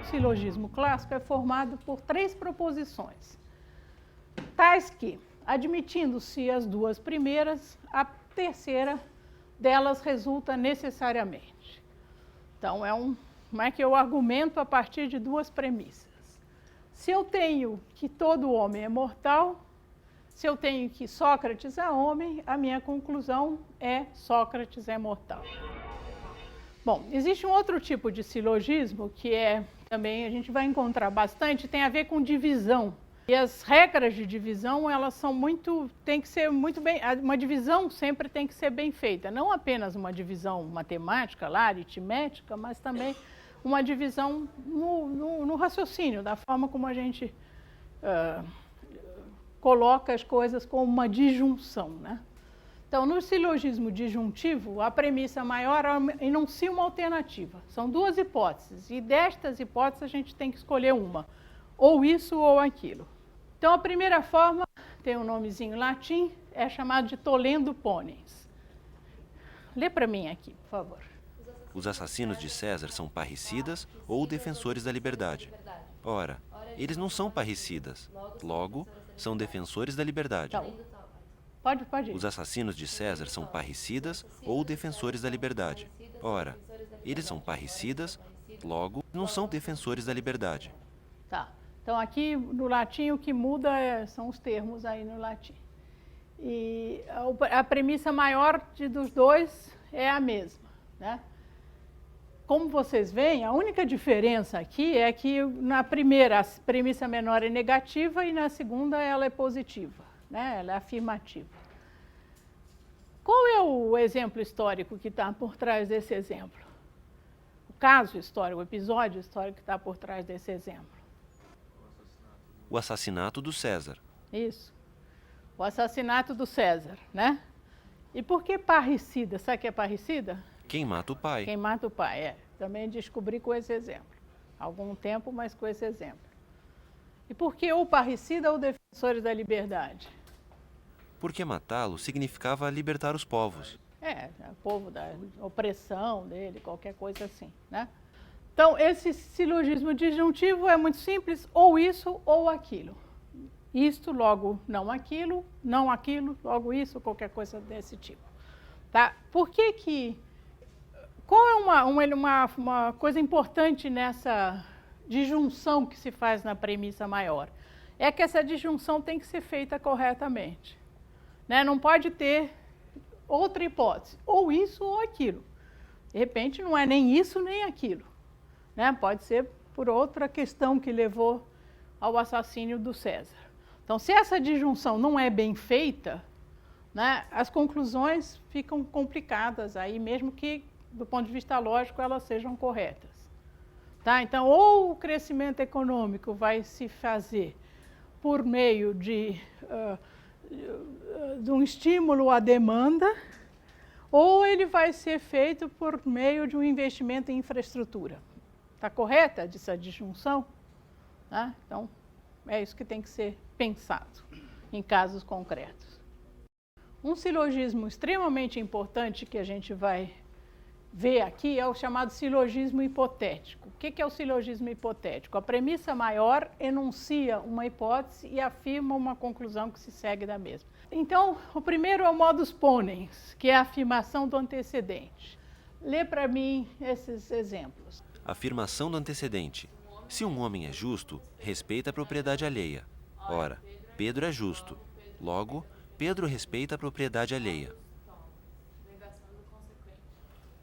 silogismo clássico é formado por 3 proposições, tais que, admitindo-se as 2 primeiras, a terceira delas resulta necessariamente. Então, como é que eu argumento a partir de 2 premissas? Se eu tenho que todo homem é mortal, se eu tenho que Sócrates é homem, a minha conclusão é Sócrates é mortal. Bom, existe um outro tipo de silogismo que também a gente vai encontrar bastante, tem a ver com divisão. E as regras de divisão, elas tem que ser muito bem, uma divisão sempre tem que ser bem feita, não apenas uma divisão matemática, lá, aritmética, mas também uma divisão no raciocínio, da forma como a gente coloca as coisas como uma disjunção, né? Então, no silogismo disjuntivo, a premissa maior enuncia uma alternativa. São 2 hipóteses, e destas hipóteses a gente tem que escolher uma, ou isso ou aquilo. Então, a primeira forma, tem um nomezinho em latim, é chamado de tollendo ponens. Lê para mim aqui, por favor. Os assassinos de César são parricidas ou defensores da liberdade? Ora, eles não são parricidas, logo, são defensores da liberdade. Então, pode ir. Os assassinos de César são parricidas ou defensores da liberdade? Ora, eles são parricidas, logo, não são defensores da liberdade. Tá. Então, aqui no latim o que muda são os termos aí no latim. E a premissa maior dos 2 é a mesma, né? Como vocês veem, a única diferença aqui é que na primeira a premissa menor é negativa e na segunda ela é positiva, né? Ela é afirmativa. Qual é o exemplo histórico que está por trás desse exemplo? O caso histórico, o episódio histórico que está por trás desse exemplo? O assassinato do César. Isso. O assassinato do César, né? E por que parricida? Sabe o que é parricida? Quem mata o pai. Quem mata o pai, Também descobri com esse exemplo. Há algum tempo, mas com esse exemplo. E por que ou parricida ou defensores da liberdade? Porque matá-lo significava libertar os povos. O povo da opressão dele, qualquer coisa assim, né? Então, esse silogismo disjuntivo é muito simples, ou isso ou aquilo. Isto, logo não aquilo, logo isso, qualquer coisa desse tipo. Tá? Qual é uma coisa importante nessa disjunção que se faz na premissa maior? É que essa disjunção tem que ser feita corretamente, né? Não pode ter outra hipótese, ou isso ou aquilo. De repente, não é nem isso nem aquilo, né? Pode ser por outra questão que levou ao assassínio do César. Então, se essa disjunção não é bem feita, né, as conclusões ficam complicadas aí, mesmo que, do ponto de vista lógico, elas sejam corretas. Tá? Então, ou o crescimento econômico vai se fazer por meio de um estímulo à demanda, ou ele vai ser feito por meio de um investimento em infraestrutura. Está correta essa disjunção? Tá? Então, é isso que tem que ser pensado em casos concretos. Um silogismo extremamente importante que a gente vai ver aqui é o chamado silogismo hipotético. O que é o silogismo hipotético? A premissa maior enuncia uma hipótese e afirma uma conclusão que se segue da mesma. Então, o primeiro é o modus ponens, que é a afirmação do antecedente. Lê para mim esses exemplos. Afirmação do antecedente. Se um homem é justo, respeita a propriedade alheia. Ora, Pedro é justo. Logo, Pedro respeita a propriedade alheia.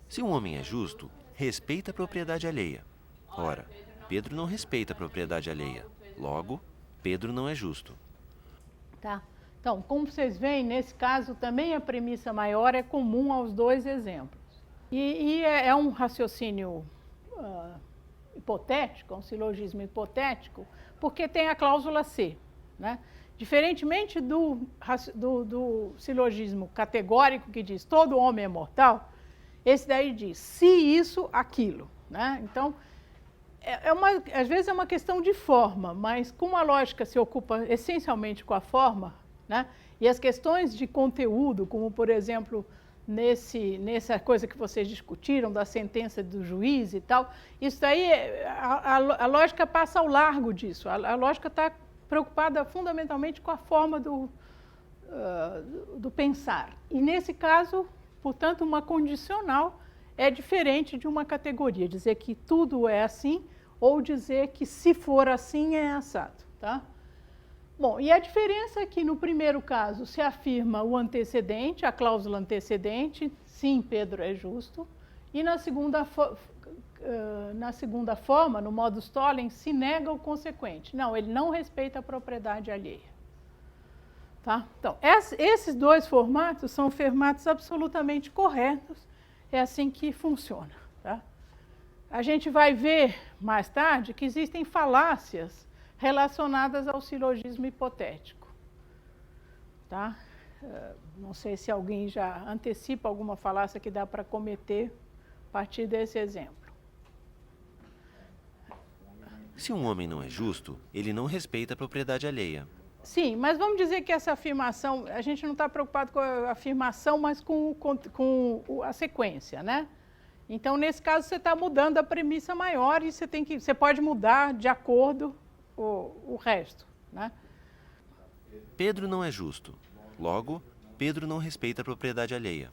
Se um homem é justo, respeita a propriedade alheia. Ora, Pedro não respeita a propriedade alheia. Logo, Pedro não é justo. Tá. Então, como vocês veem, nesse caso também a premissa maior é comum aos 2 exemplos. E é um raciocínio hipotético, um silogismo hipotético, porque tem a cláusula C, né? Diferentemente do silogismo categórico que diz todo homem é mortal, esse daí diz se isso, aquilo, né? Então, às vezes é uma questão de forma, mas como a lógica se ocupa essencialmente com a forma, né? E as questões de conteúdo, como por exemplo, nessa coisa que vocês discutiram, da sentença do juiz e tal, isso aí, a lógica passa ao largo disso. A lógica está preocupada fundamentalmente com a forma do pensar. E, nesse caso, portanto, uma condicional é diferente de uma categoria, dizer que tudo é assim ou dizer que se for assim é assado, tá? Bom, e a diferença é que no primeiro caso se afirma o antecedente, a cláusula antecedente, sim, Pedro é justo, e na segunda forma, no modus tollens, se nega o consequente. Não, ele não respeita a propriedade alheia. Tá? Então, esses dois formatos são formatos absolutamente corretos, é assim que funciona. Tá? A gente vai ver mais tarde que existem falácias relacionadas ao silogismo hipotético. Tá? Não sei se alguém já antecipa alguma falácia que dá para cometer a partir desse exemplo. Se um homem não é justo, ele não respeita a propriedade alheia. Sim, mas vamos dizer que essa afirmação, a gente não está preocupado com a afirmação, mas com a sequência, né? Então, nesse caso, você está mudando a premissa maior e você pode mudar de acordo o resto, né? Pedro não é justo. Logo, Pedro não respeita a propriedade alheia.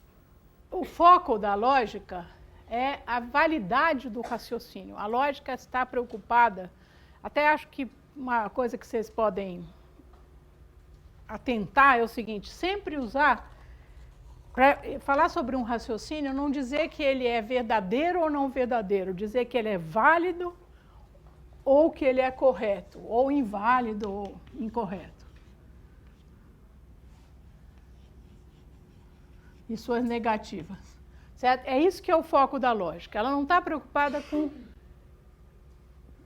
O foco da lógica é a validade do raciocínio. A lógica está preocupada, até acho que uma coisa que vocês podem atentar é o seguinte, sempre usar, para falar sobre um raciocínio, não dizer que ele é verdadeiro ou não verdadeiro, dizer que ele é válido ou que ele é correto, ou inválido ou incorreto. E suas negativas. Certo? É isso que é o foco da lógica. Ela não está preocupada com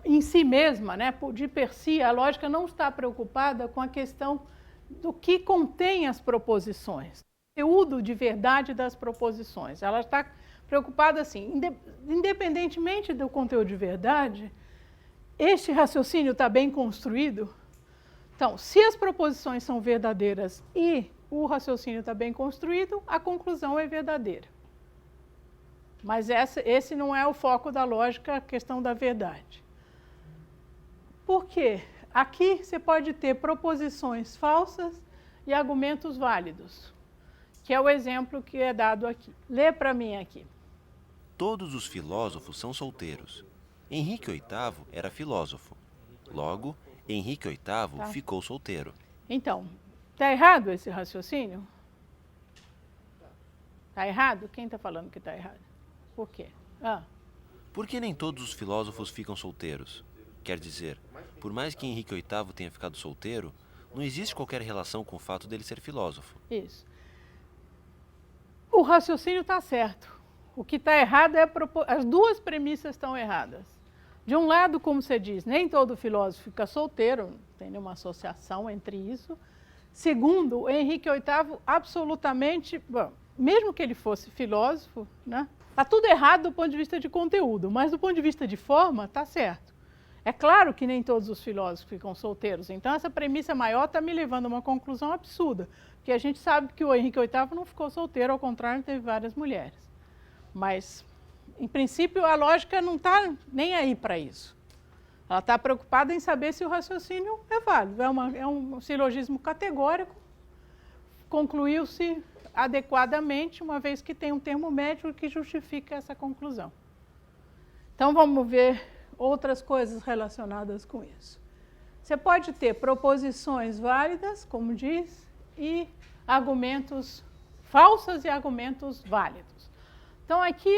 em si mesma, né? De per si, a lógica não está preocupada com a questão do que contém as proposições, o conteúdo de verdade das proposições. Ela está preocupada assim, independentemente do conteúdo de verdade, este raciocínio está bem construído. Então, se as proposições são verdadeiras e o raciocínio está bem construído, a conclusão é verdadeira. Mas esse não é o foco da lógica, a questão da verdade. Por quê? Aqui você pode ter proposições falsas e argumentos válidos, que é o exemplo que é dado aqui. Lê para mim aqui. Todos os filósofos são solteiros. Henrique VIII era filósofo. Logo, Henrique VIII ficou solteiro. Então, está errado esse raciocínio? Está errado? Quem está falando que está errado? Por quê? Por que nem todos os filósofos ficam solteiros? Quer dizer, por mais que Henrique VIII tenha ficado solteiro, não existe qualquer relação com o fato dele ser filósofo. Isso. O raciocínio está certo. O que está errado é as duas premissas estão erradas. De um lado, como você diz, nem todo filósofo fica solteiro, não tem nenhuma associação entre isso. Segundo, o Henrique VIII absolutamente, bom, mesmo que ele fosse filósofo, né, está tudo errado do ponto de vista de conteúdo, mas do ponto de vista de forma, está certo. É claro que nem todos os filósofos ficam solteiros, então essa premissa maior está me levando a uma conclusão absurda, porque a gente sabe que o Henrique VIII não ficou solteiro, ao contrário, teve várias mulheres. Mas, em princípio, a lógica não está nem aí para isso. Ela está preocupada em saber se o raciocínio é válido. É um silogismo categórico, concluiu-se adequadamente, uma vez que tem um termo médio que justifica essa conclusão. Então, vamos ver outras coisas relacionadas com isso. Você pode ter proposições válidas, como diz, e argumentos falsos e argumentos válidos. Então, aqui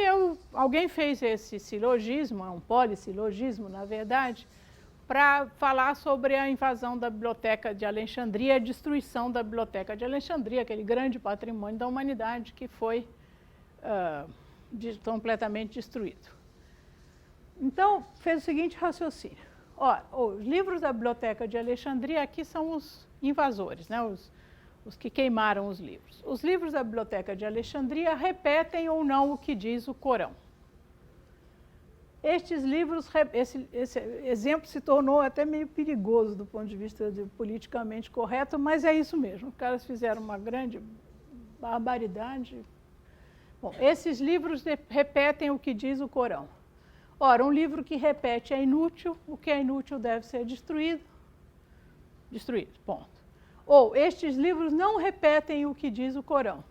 alguém fez esse silogismo, um polissilogismo, na verdade, para falar sobre a invasão da Biblioteca de Alexandria, a destruição da Biblioteca de Alexandria, aquele grande patrimônio da humanidade que foi completamente destruído. Então, fez o seguinte raciocínio. Os livros da Biblioteca de Alexandria aqui são os invasores, né? Os que queimaram os livros. Os livros da Biblioteca de Alexandria repetem ou não o que diz o Corão. Estes livros, esse exemplo se tornou até meio perigoso do ponto de vista de politicamente correto, mas é isso mesmo. Os caras fizeram uma grande barbaridade, Bom, esses livros repetem o que diz o Corão. Ora, um livro que repete é inútil, o que é inútil deve ser destruído. Destruído, ponto. Ou, estes livros não repetem o que diz o Corão.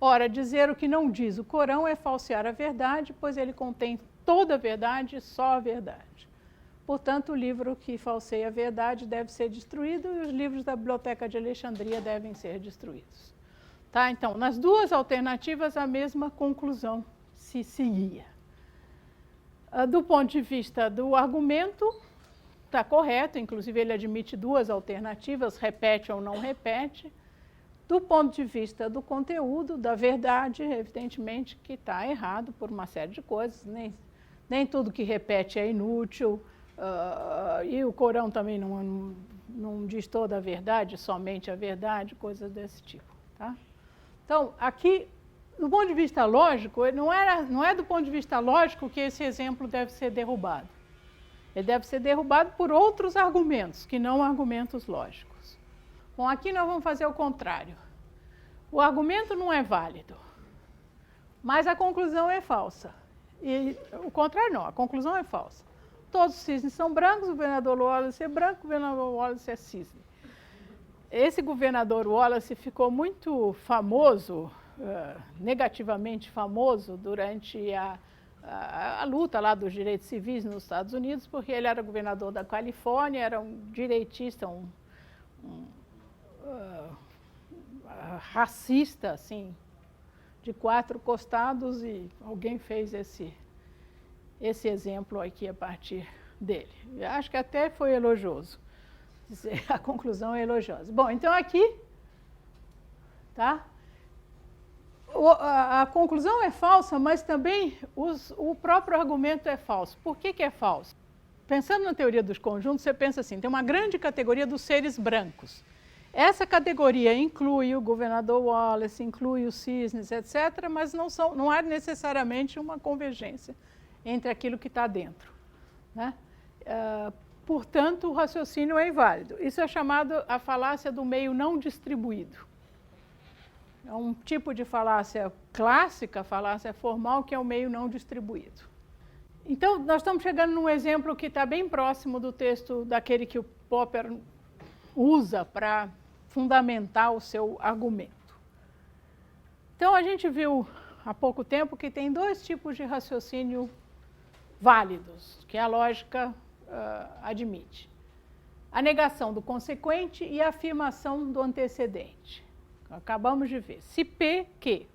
Ora, dizer o que não diz o Corão é falsear a verdade, pois ele contém toda a verdade e só a verdade. Portanto, o livro que falseia a verdade deve ser destruído e os livros da Biblioteca de Alexandria devem ser destruídos. Tá? Então, nas duas alternativas, a mesma conclusão se seguia. Do ponto de vista do argumento, está correto, inclusive ele admite duas alternativas, repete ou não repete. Do ponto de vista do conteúdo, da verdade, evidentemente que está errado por uma série de coisas, nem tudo que repete é inútil, e o Corão também não diz toda a verdade, somente a verdade, coisas desse tipo. Tá? Então, aqui, do ponto de vista lógico, não é do ponto de vista lógico que esse exemplo deve ser derrubado. Ele deve ser derrubado por outros argumentos, que não argumentos lógicos. Bom, aqui nós vamos fazer o contrário. O argumento não é válido, mas a conclusão é falsa. E o contrário não, a conclusão é falsa. Todos os cisnes são brancos, o governador Wallace é branco, o governador Wallace é cisne. Esse governador Wallace ficou muito famoso, negativamente famoso, durante a luta lá dos direitos civis nos Estados Unidos, porque ele era governador da Califórnia, era um direitista, racista, assim, de quatro costados, e alguém fez esse exemplo aqui a partir dele. Eu acho que até foi elogioso. A conclusão é elogiosa. Bom, então aqui, tá? A conclusão é falsa, mas também o próprio argumento é falso. Por que é falso? Pensando na teoria dos conjuntos, você pensa assim, tem uma grande categoria dos seres brancos. Essa categoria inclui o governador Wallace, inclui os cisnes, etc., mas não há necessariamente uma convergência entre aquilo que está dentro. Né? Portanto, o raciocínio é inválido. Isso é chamado a falácia do meio não distribuído. É um tipo de falácia clássica, falácia formal, que é o meio não distribuído. Então, nós estamos chegando num exemplo que está bem próximo do texto daquele que o Popper usa para fundamentar o seu argumento. Então, a gente viu há pouco tempo que tem dois tipos de raciocínio válidos, que a lógica admite. A negação do consequente e a afirmação do antecedente. Acabamos de ver. Se P, que.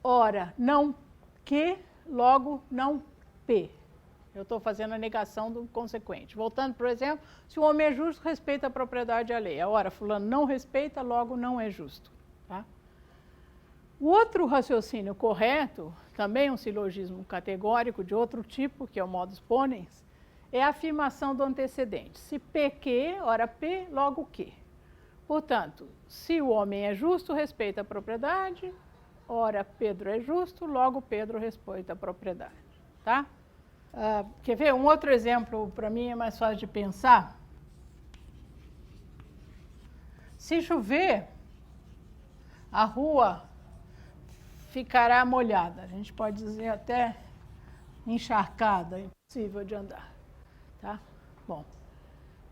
Ora, não que, logo não P. Eu estou fazendo a negação do consequente. Voltando, por exemplo, se o homem é justo, respeita a propriedade alheia. Ora, fulano não respeita, logo não é justo. Tá? O outro raciocínio correto, também um silogismo categórico de outro tipo, que é o modus ponens, é a afirmação do antecedente. Se P que, ora P, logo que. Portanto, se o homem é justo, respeita a propriedade, ora Pedro é justo, logo Pedro respeita a propriedade. Tá? Quer ver? Um outro exemplo, para mim, é mais fácil de pensar. Se chover, a rua ficará molhada. A gente pode dizer até encharcada, impossível de andar. Tá? Bom,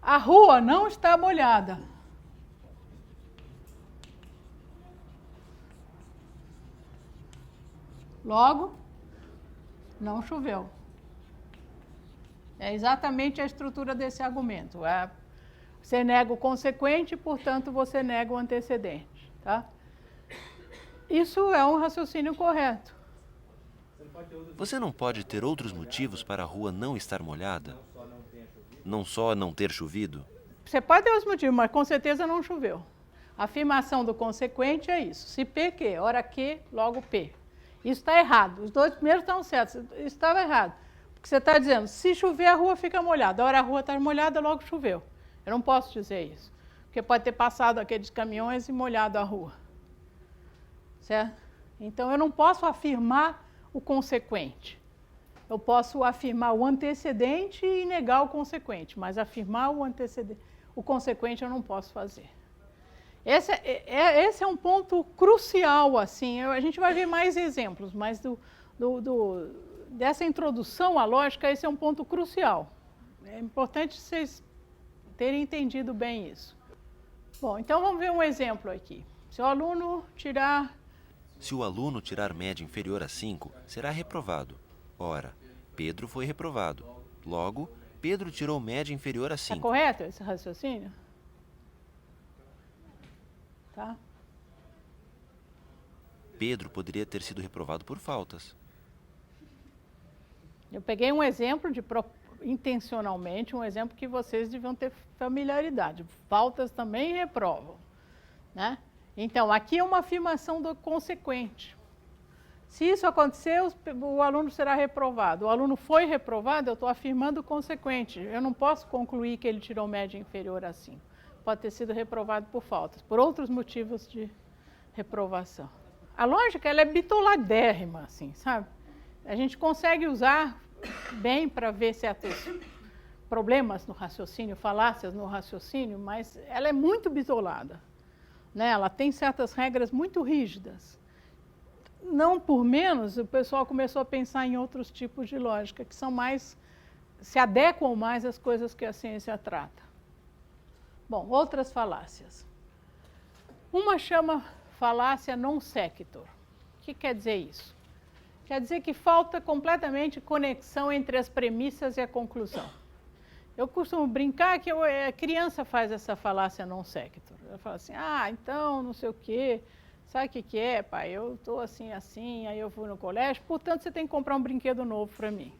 a rua não está molhada. Logo, não choveu. É exatamente a estrutura desse argumento. Você nega o consequente, portanto, você nega o antecedente. Tá? Isso é um raciocínio correto. Você não pode ter outros motivos para a rua não estar molhada? Não só não ter chovido? Você pode ter os motivos, mas com certeza não choveu. A afirmação do consequente é isso. Se P que, ora que, logo P. Isso está errado. Os dois primeiros estão certos. Isso estava errado. Porque você está dizendo, se chover, a rua fica molhada. Ora, a rua está molhada, logo choveu. Eu não posso dizer isso. Porque pode ter passado aqueles caminhões e molhado a rua. Certo? Então, eu não posso afirmar o consequente. Eu posso afirmar o antecedente e negar o consequente. Mas afirmar o consequente eu não posso fazer. Esse é um ponto crucial, assim, a gente vai ver mais exemplos, mas dessa introdução à lógica, esse é um ponto crucial. É importante vocês terem entendido bem isso. Bom, então vamos ver um exemplo aqui. Se o aluno tirar média inferior a 5, será reprovado. Ora, Pedro foi reprovado. Logo, Pedro tirou média inferior a 5. Está correto esse raciocínio? Tá? Pedro poderia ter sido reprovado por faltas. Eu peguei um exemplo intencionalmente, um exemplo que vocês deviam ter familiaridade. Faltas também reprovam, né? Então, aqui é uma afirmação do consequente. Se isso acontecer, o aluno será reprovado. O aluno foi reprovado, eu estou afirmando o consequente. Eu não posso concluir que ele tirou média inferior a 5. Pode ter sido reprovado por faltas, por outros motivos de reprovação. A lógica, ela é bitoladérrima, assim, sabe? A gente consegue usar bem para ver certos problemas no raciocínio, falácias no raciocínio, mas ela é muito bitolada, né? Ela tem certas regras muito rígidas. Não por menos, o pessoal começou a pensar em outros tipos de lógica, que são mais, se adequam mais às coisas que a ciência trata. Bom, outras falácias. Uma chama falácia non sequitur. O que quer dizer isso? Quer dizer que falta completamente conexão entre as premissas e a conclusão. Eu costumo brincar que a criança faz essa falácia non sequitur. Ela fala assim, então, não sei o quê, sabe o que é, pai? Eu estou assim, aí eu fui no colégio, portanto, você tem que comprar um brinquedo novo para mim.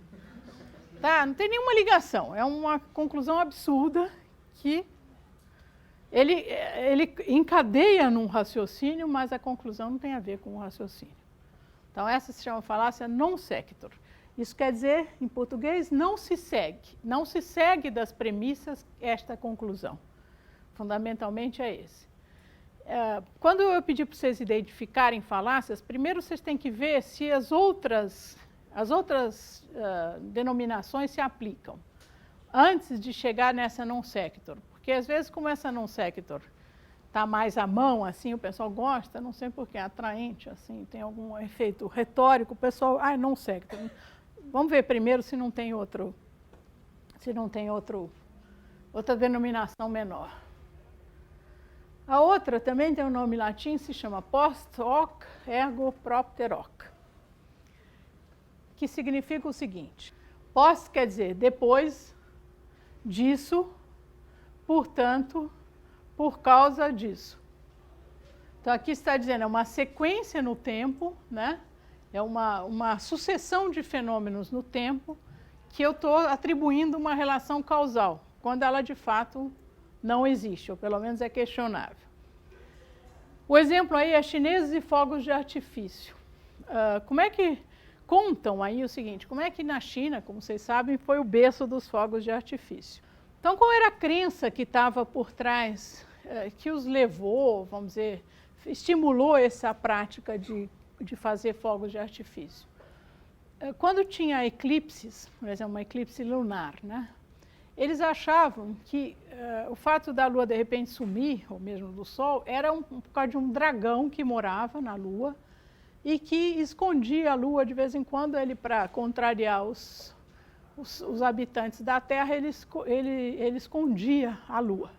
Tá? Não tem nenhuma ligação, é uma conclusão absurda que ele encadeia num raciocínio, mas a conclusão não tem a ver com o raciocínio. Então, essa se chama falácia non sequitur. Isso quer dizer, em português, não se segue das premissas esta conclusão. Fundamentalmente é esse. Quando eu pedi para vocês identificarem falácias, primeiro vocês têm que ver se as outras denominações se aplicam, antes de chegar nessa non sequitur. Porque às vezes, como essa non sequitur está mais à mão, assim, o pessoal gosta, não sei porquê, é atraente, assim, tem algum efeito retórico, o pessoal, non sequitur. Vamos ver primeiro se não tem outra denominação menor. A outra também tem um nome latim, se chama post hoc ergo propter hoc, que significa o seguinte: post quer dizer depois disso, portanto, por causa disso. Então, aqui está dizendo, é uma sequência no tempo, né? É uma sucessão de fenômenos no tempo que eu estou atribuindo uma relação causal, quando ela, de fato, não existe, ou pelo menos é questionável. O exemplo aí é chineses e fogos de artifício. Como é que contam aí o seguinte, como é que na China, como vocês sabem, foi o berço dos fogos de artifício? Então, qual era a crença que estava por trás, que os levou, vamos dizer, estimulou essa prática de fazer fogos de artifício? Quando tinha eclipses, por exemplo, um eclipse lunar, né? Eles achavam que o fato da Lua de repente sumir, ou mesmo do Sol, era por causa de um dragão que morava na Lua e que escondia a Lua de vez em quando, para contrariar os habitantes da Terra, ele escondia a Lua.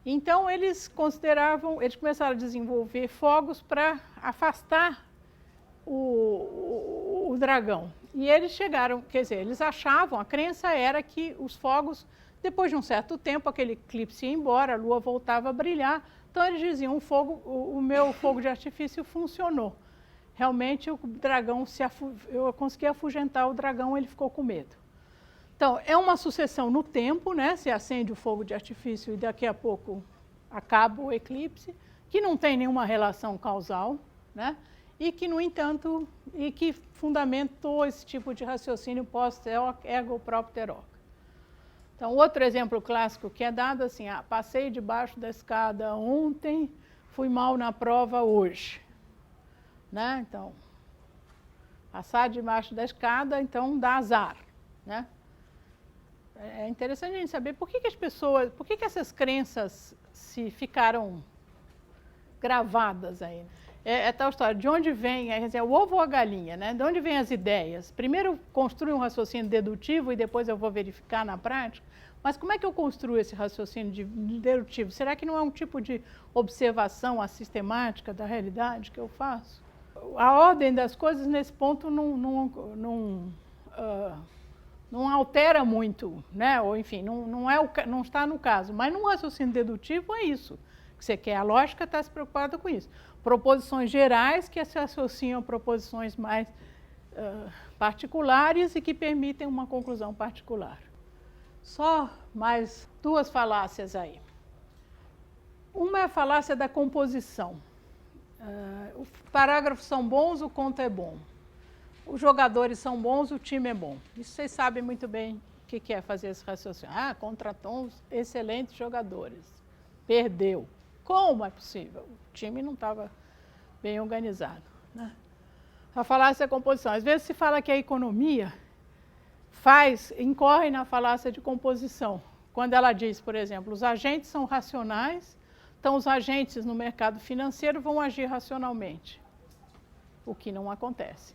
Então, eles começaram a desenvolver fogos para afastar o dragão. E eles chegaram, quer dizer, eles achavam, a crença era que os fogos, depois de um certo tempo, aquele eclipse ia embora, a Lua voltava a brilhar, então eles diziam, o meu fogo de artifício funcionou. Realmente o dragão, eu consegui afugentar o dragão, ele ficou com medo. Então, é uma sucessão no tempo, né? Se acende o fogo de artifício e daqui a pouco acaba o eclipse, que não tem nenhuma relação causal, né? E que, no entanto, que fundamentou esse tipo de raciocínio post hoc ergo propter hoc. Então, outro exemplo clássico que é dado assim, passei debaixo da escada ontem, fui mal na prova hoje. Né? Então, passar debaixo da escada, então dá azar, né? É interessante a gente saber por que essas crenças ficaram gravadas aí. É tal história, de onde vem, quer dizer, o ovo ou a galinha, né? De onde vêm as ideias? Primeiro construo um raciocínio dedutivo e depois eu vou verificar na prática, mas como é que eu construo esse raciocínio dedutivo? Será que não é um tipo de observação sistemática da realidade que eu faço? A ordem das coisas nesse ponto não altera muito, né? Ou enfim, não está no caso, mas num raciocínio dedutivo é isso que você quer. A lógica está se preocupada com isso. Proposições gerais que se associam a proposições mais particulares e que permitem uma conclusão particular. Só mais duas falácias aí. Uma é a falácia da composição. Os parágrafos são bons, o conto é bom. Os jogadores são bons, o time é bom. Isso vocês sabem muito bem o que é fazer esse raciocínio. Contratou excelentes jogadores. Perdeu. Como é possível? O time não estava bem organizado, né? A falácia da composição. Às vezes se fala que a economia incorre na falácia de composição. Quando ela diz, por exemplo, os agentes são racionais, então os agentes no mercado financeiro vão agir racionalmente, o que não acontece,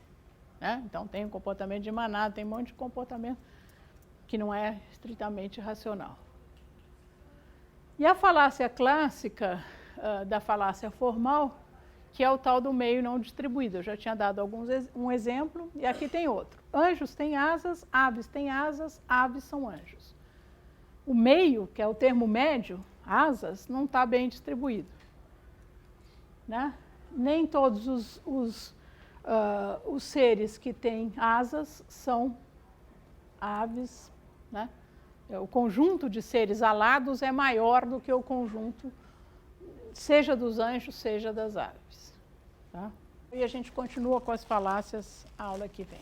né? Então tem um comportamento de manada, tem um monte de comportamento que não é estritamente racional. E a falácia clássica da falácia formal, que é o tal do meio não distribuído. Eu já tinha dado um exemplo e aqui tem outro. Anjos têm asas, aves são anjos. O meio, que é o termo médio, asas, não está bem distribuído, né? Nem todos os seres que têm asas são aves, né? O conjunto de seres alados é maior do que o conjunto, seja dos anjos, seja das aves. Tá? E a gente continua com as falácias a aula que vem.